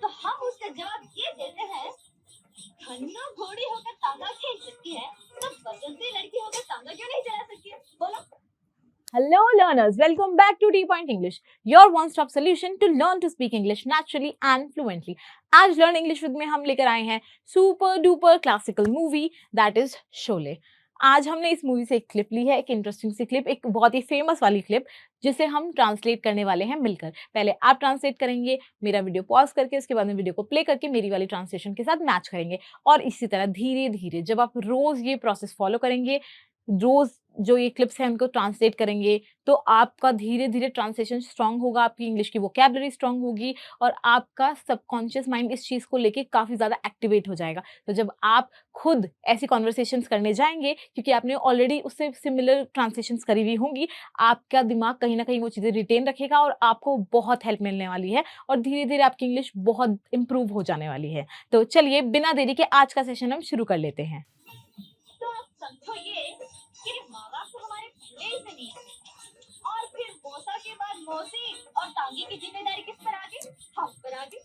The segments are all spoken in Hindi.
तो हम उसका जवाब ये देते हैं, धन्नो घोड़ी होकर तांगा खींच सकती है, तो बसंती लड़की होकर तांगा क्यों नहीं चला सकती है? बोलो। Hello learners, welcome back to T Point English, your one-stop solution to learn to speak English naturally and fluently. आज Learn English with में हम लेकर आए हैं super duper classical movie that is Sholay. आज हमने इस मूवी से एक क्लिप ली है, एक इंटरेस्टिंग सी क्लिप, एक बहुत ही फेमस वाली क्लिप जिसे हम ट्रांसलेट करने वाले हैं मिलकर। पहले आप ट्रांसलेट करेंगे, मेरा वीडियो पॉज करके उसके बाद में वीडियो को प्ले करके मेरी वाली ट्रांसलेशन के साथ मैच करेंगे और इसी तरह धीरे धीरे जब आप रोज ये प्रोसेस फॉलो करेंगे, रोज जो ये क्लिप्स हैं उनको ट्रांसलेट करेंगे, तो आपका धीरे-धीरे ट्रांसलेशन स्ट्रॉन्ग होगा, आपकी इंग्लिश की वोकैब्युलरी स्ट्रॉन्ग होगी और आपका सबकॉन्शियस माइंड इस चीज़ को लेके काफ़ी ज़्यादा एक्टिवेट हो जाएगा। तो जब आप खुद ऐसी कन्वर्सेशंस करने जाएँगे, क्योंकि आपने ऑलरेडी उससे सिमिलर ट्रांसलेशंस करी हुई होंगी, आपका दिमाग कहीं न कहीं वो चीज़ें रिटेन रखेगा और आपको बहुत हेल्प मिलने वाली है और धीरे-धीरे आपकी इंग्लिश बहुत इम्प्रूव हो जाने वाली है। तो चलिए बिना देरी के आज का सेशन हम शुरू कर लेते हैं। तो आप समझो ये कि माँ बाप तो हमारे पहले ही से नहीं है, और फिर मौसा के बाद मौसी और तांगी की जिम्मेदारी किस पर आ गई? हम पर आ गई।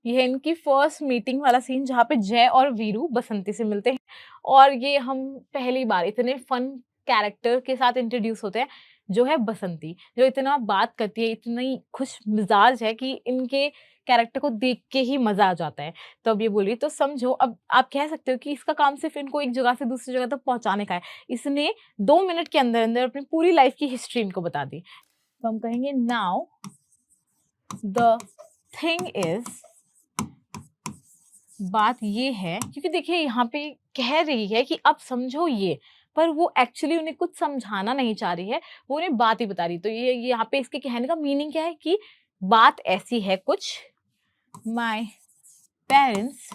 ये है इनकी फर्स्ट मीटिंग वाला सीन जहाँ पे जय और वीरू बसंती से मिलते हैं और ये हम पहली बार इतने फन कैरेक्टर के साथ इंट्रोड्यूस होते हैं जो है बसंती, जो इतना बात करती है, इतनी खुश मिजाज है कि इनके कैरेक्टर को देख के ही मजा आ जाता है। तो अब ये बोलिए तो समझो, अब आप कह सकते हो कि इसका काम सिर्फ इनको एक जगह से दूसरी जगह तक पहुंचाने का है। इसने 2 मिनट के अंदर अंदर अपनी पूरी लाइफ की हिस्ट्री इनको बता दी। तो हम कहेंगे नाउ द थिंग इज, बात ये है, क्योंकि देखिए यहाँ पे कह रही है कि अब समझो ये, पर वो एक्चुअली उन्हें कुछ समझाना नहीं चाह रही है, वो उन्हें बात ही बता रही। तो ये यहाँ पे इसके कहने का मीनिंग क्या है कि बात ऐसी है कुछ, माय पेरेंट्स,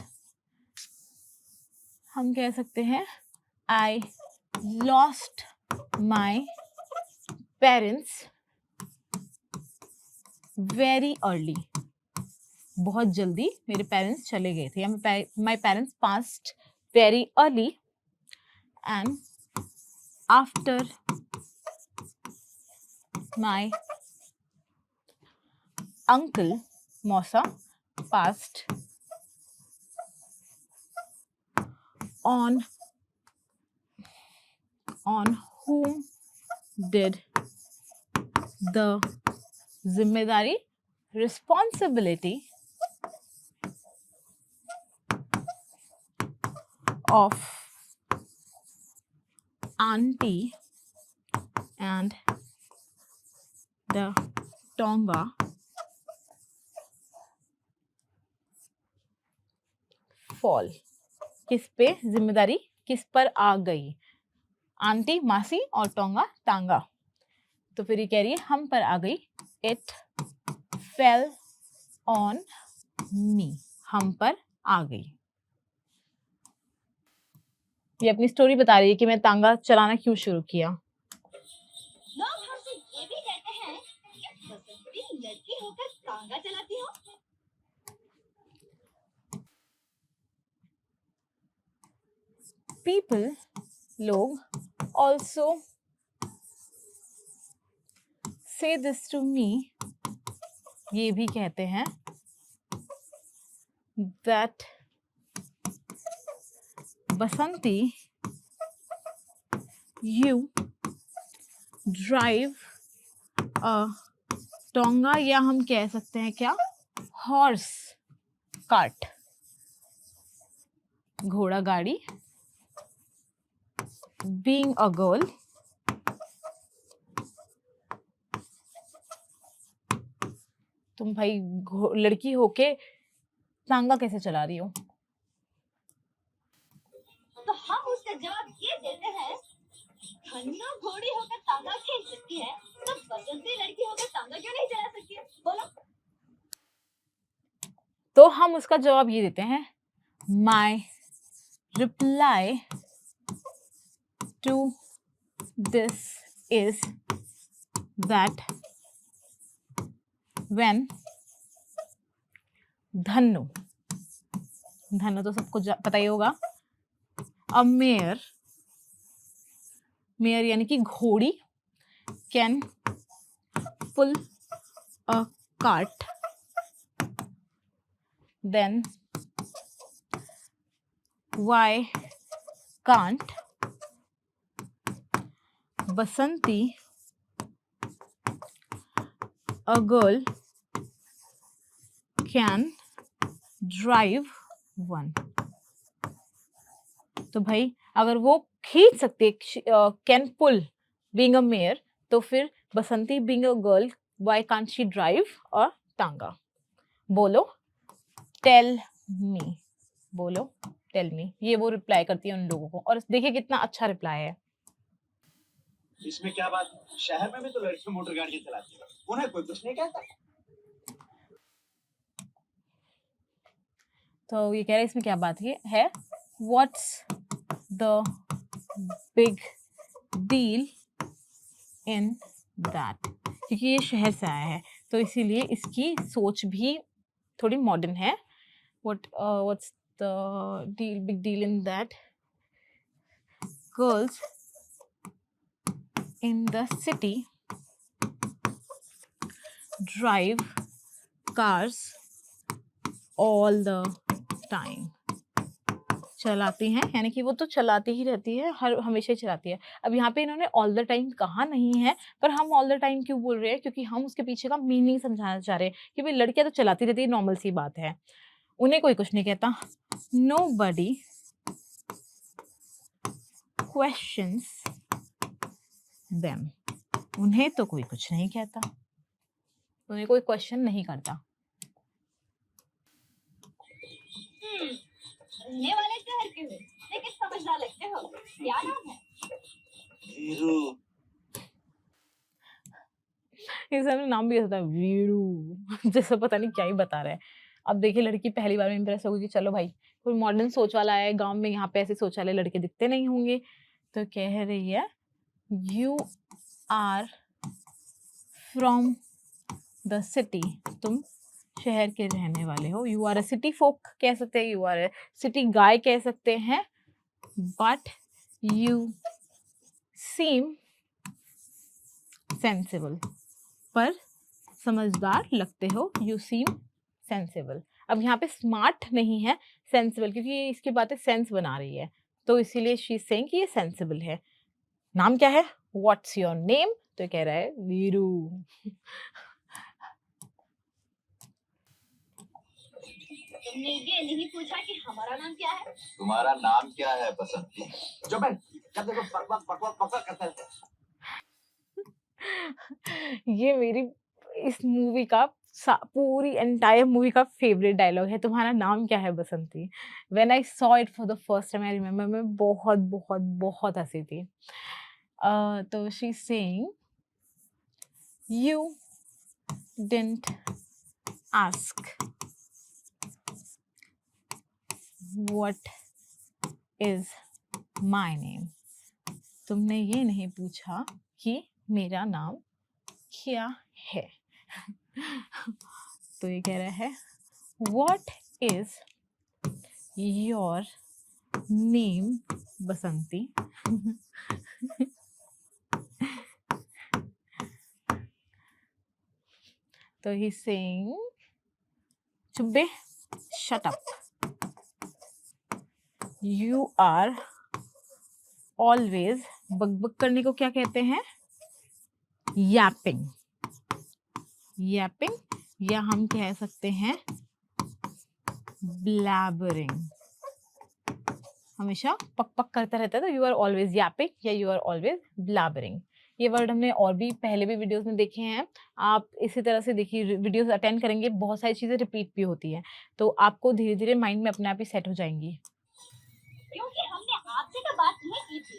हम कह सकते हैं I lost my parents very early, बहुत जल्दी मेरे पेरेंट्स चले गए थे, या my parents past very early and after my uncle मौसा passed on whom did the जिम्मेदारी responsibility of auntie and the Tonga fall, किस पे जिम्मेदारी किस पर आ गई, आंटी मासी और टोंगा टांगा। तो फिर ये कह रही है हम पर आ गई, इट फेल ऑन मी, हम पर आ गई। ये अपनी स्टोरी बता रही है कि मैं तांगा चलाना क्यों शुरू किया। लोग हमसे ये भी कहते हैं कि बसंती लड़की होकर तांगा चलाती हो। पीपल, लोग, also say this to me, ये भी कहते हैं that Basanti you drive a tonga, या हम कह सकते हैं क्या, हॉर्स कार्ट, घोड़ा गाड़ी, बीइंग अ गर्ल, तुम भाई लड़की होके तांगा कैसे चला रही हो। तो हम उसका जवाब ये देते हैं, धन्नो घोड़ी होकर तांगा खींच सकती है, तो बसंती लड़की होकर तांगा क्यों नहीं चला सकती है? बोलो। तो हम उसका जवाब ये देते हैं, my reply to this is that when Dhanno, Dhanno तो सबको पता ही होगा, अ मेयर, यानी कि घोड़ी, can pull a cut, then why can't Basanti, a girl, can drive one? तो भाई अगर वो खींच सकती है, can pull being a mayor, तो फिर Basanti being a girl, why can't she drive a tanga? बोलो, टेल मी, बोलो, टेल मी। ये वो रिप्लाई करती है उन लोगों को, और देखिए कितना अच्छा रिप्लाई है। इसमें क्या बात है? शहर में भी तो लड़कियां मोटर गाड़ियां चलाती हैं, उन्हें कोई कुछ नहीं कहता। तो ये कह रहे हैं इसमें क्या बात है, what's the big deal in that? क्योंकि ये शहर से आया है तो इसीलिए इसकी सोच भी थोड़ी मॉडर्न है। What's the big deal in that girls in the city drive cars all the time? चलाती हैं, यानी कि वो तो चलाती ही रहती है, हमेशा ही चलाती है। अब यहाँ पे इन्होंने ऑल द टाइम कहा नहीं है, पर हम ऑल द टाइम क्यों बोल रहे हैं? क्योंकि हम उसके पीछे का मीनिंग समझाना चाह रहे हैं कि भाई लड़कियां तो चलाती रहती है, नॉर्मल सी बात है, उन्हें कोई कुछ नहीं कहता। नोबडी क्वेश्चंस देम, उन्हें तो कोई कुछ नहीं कहता, उन्हें कोई क्वेश्चन नहीं करता। रहने वाले शहर के हो लेकिन समझदार लगते हो, क्या नाम है? वीरू। इसमें नाम भी ऐसा था वीरू जैसे पता नहीं क्या ही बता रहा है। अब देखिए लड़की पहली बार में इम्प्रेस होगी कि चलो भाई कोई मॉडर्न सोच वाला है, गांव में यहाँ पे ऐसे सोच वाले लड़के दिखते नहीं होंगे। तो कह रही है you are from the city, तुम शहर के रहने वाले हो। You are a city folk कह सकते हैं, you are a city guy कह सकते हैं, बट यू सीम सेंसिबल, पर समझदार लगते हो। You seem sensible. अब यहाँ पे स्मार्ट नहीं है, सेंसिबल, क्योंकि ये इसकी बातें सेंस बना रही है, तो इसीलिए शी इज सेइंग कि ये सेंसिबल है। नाम क्या है? What's your name? तो कह रहा है वीरू। तुमने ये नहीं पूछा कि हमारा नाम क्या है? तुम्हारा नाम क्या है बसंती? जो मैं जब देखो बकवास बकवास बकवास करता रहता है। ये मेरी इस मूवी का पूरी एंटायर मूवी का फेवरेट डायलॉग है, तुम्हारा नाम क्या है Basanti. When I saw it for the first time I remember, मैं बहुत बहुत बहुत हंसी थी। तो she saying you didn't ask what is my name, तुमने ये नहीं पूछा कि मेरा नाम क्या है। तो ये कह रहा है what is your name Basanti. तो ही सेइंग चुब्बे shut up, you are always, बकबक करने को क्या कहते हैं? यापिंग, यापिंग, या हम कह सकते हैं ब्लैबरिंग। हमेशा पक पक करता रहता है, तो यू आर ऑलवेज यापिंग या यू आर ऑलवेज ब्लैबरिंग। ये वर्ड हमने और भी पहले भी वीडियोस में देखे हैं। आप इसी तरह से देखिए, वीडियोस अटेंड करेंगे, बहुत सारी चीजें रिपीट भी होती हैं, तो आपको धीरे धीरे माइंड में अपने आप ही सेट हो जाएंगी। क्योंकि हमने आपसे तो बात नहीं की थी,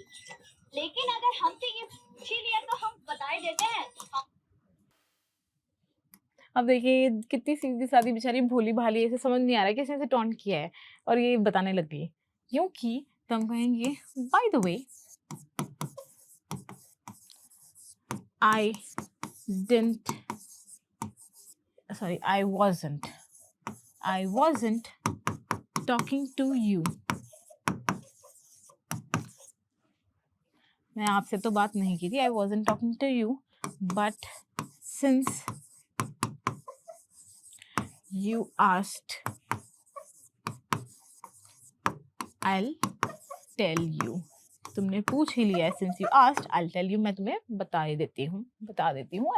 लेकिन अगर हमसे ये पूछ ही लिया तो हम बता ही देते हैं। अब देखिए कितनी सीधी सादी बेचारी भोली भाली, ऐसे समझ नहीं आ रहा है कि इसने टॉन्ट किया है, और ये बताने लग गई क्योंकि, तो हम कहेंगे by the way I didn't, sorry, I wasn't talking to you, मैं आपसे तो बात नहीं की थी, I wasn't talking to you, but since You asked. I'll tell you. तुमने पूछ ही लिया है. Since you asked, I'll tell you. मैं तुम्हें बता देती हूँ.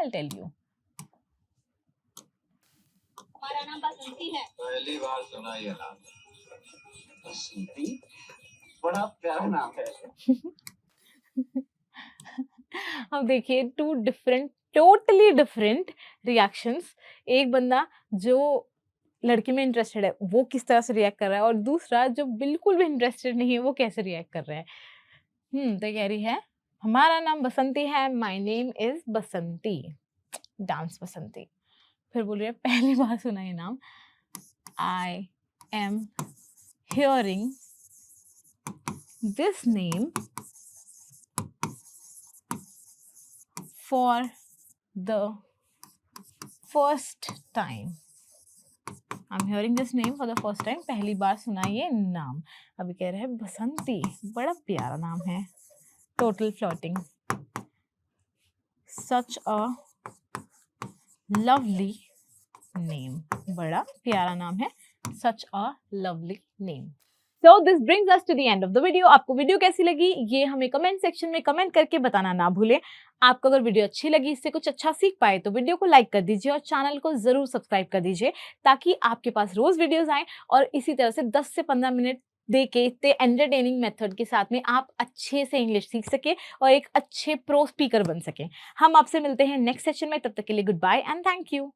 I'll tell you. हमारा नाम बसंती है. पहली बार सुना ये नाम. बसंती? बड़ा प्यारा नाम है. अब देखिए टोटली डिफरेंट रिएक्शंस. एक बंदा जो लड़की में इंटरेस्टेड है वो किस तरह से रिएक्ट कर रहा है और दूसरा जो बिल्कुल भी इंटरेस्टेड नहीं है वो कैसे रिएक्ट कर रहा है. तो कह रही है हमारा नाम बसंती है. My name is Basanti. Dance Basanti. फिर बोल रही है पहली बार सुना ये नाम. I am hearing this name for the first time. I'm hearing this name for the first time. पहली बार सुना ये नाम. अभी कह रहे हैं बसंती. बड़ा प्यारा नाम है. Total flirting. Such a lovely name. बड़ा प्यारा नाम है. Such a lovely name. So this brings us to the end of the video. आपको वीडियो कैसी लगी ये हमें कमेंट सेक्शन में कमेंट करके बताना ना भूलें. आपको अगर वीडियो अच्छी लगी, इससे कुछ अच्छा सीख पाए तो वीडियो को लाइक कर दीजिए और चैनल को जरूर सब्सक्राइब कर दीजिए ताकि आपके पास रोज वीडियोस आएं और इसी तरह से 10 से 15 मिनट दे के इतने एंटरटेनिंग मेथड के साथ में आप अच्छे से इंग्लिश सीख सके और एक अच्छे प्रो स्पीकर बन सकें. हम आपसे मिलते हैं नेक्स्ट सेशन में. तब तक के लिए goodbye and thank you.